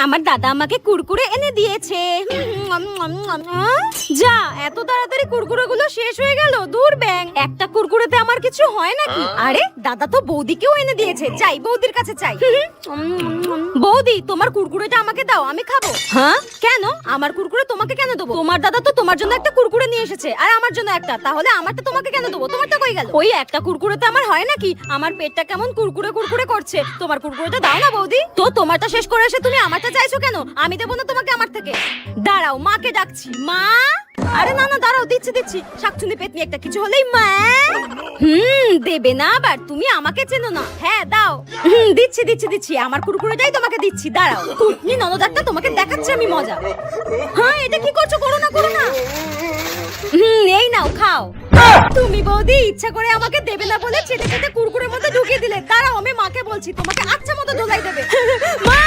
আমার দাদা আমাকে কুরকুরে এনে দিয়েছে। যা, এত তাড়াতাড়ি কুরকুরেগুলো শেষ হয়ে গেল। দূর ব্যাং, একটা কুরকুরেতে আমার কিছু হয় নাকি? আরে দাদা তো বৌদিকেও এনে দিয়েছে, যাই বৌদির কাছে চাই। বৌদি, তোমার কুরকুরেটা আমাকে দাও, আমি খাবো। হ্যাঁ কেন? আমার কুরকুরে তোমাকে কেন দেবো? তোমার দাদা তো তোমার জন্য একটা কুরকুরে নিয়ে এসেছে আর আমার জন্য একটা, তাহলে আমারটা তোমাকে কেন দেবো? তোমারটা কই গেল? ওই একটা কুরকুরেতে আমার হয় নাকি? আমার পেটটা কেমন কুরকুরে কুরকুরে করছে। তোমার কুরকুরেটা দাও না বৌদি। তো তোমারটা শেষ করে এসে তুমি আমারটা চাইছো কেন? আমি দেবো না তোমাকে আমার থেকে। দাঁড়াও, মাকে ডাকছি। মা! আরে না না, দাঁড়াও, দিচ্ছি দিচ্ছি। শাকচুন্নি পেতনি একটা কিছু হলেই মা। দেবে না আবার? তুমি আমাকে চেনো না। হ্যাঁ দাও। দিচ্ছি দিচ্ছি দিচ্ছি, আমার কুরকুরেটাই তোমাকে দিচ্ছি। দাঁড়াও, কুটনি ননদ একটা তোমাকে দেখাচ্ছি আমি মজা। হ্যাঁ, এটা কি করছো? করো না করো না। এই নাও, খাও। তুমি বৌদি ইচ্ছা করে আমাকে দেবে না বলে চেটে চেটে কুরকুরের মধ্যে ঢুকিয়ে দিলে। দাঁড়াও, আমি মাকে বলছি, তোমাকে আচ্ছা মতো ধোলাই দেবে। মা!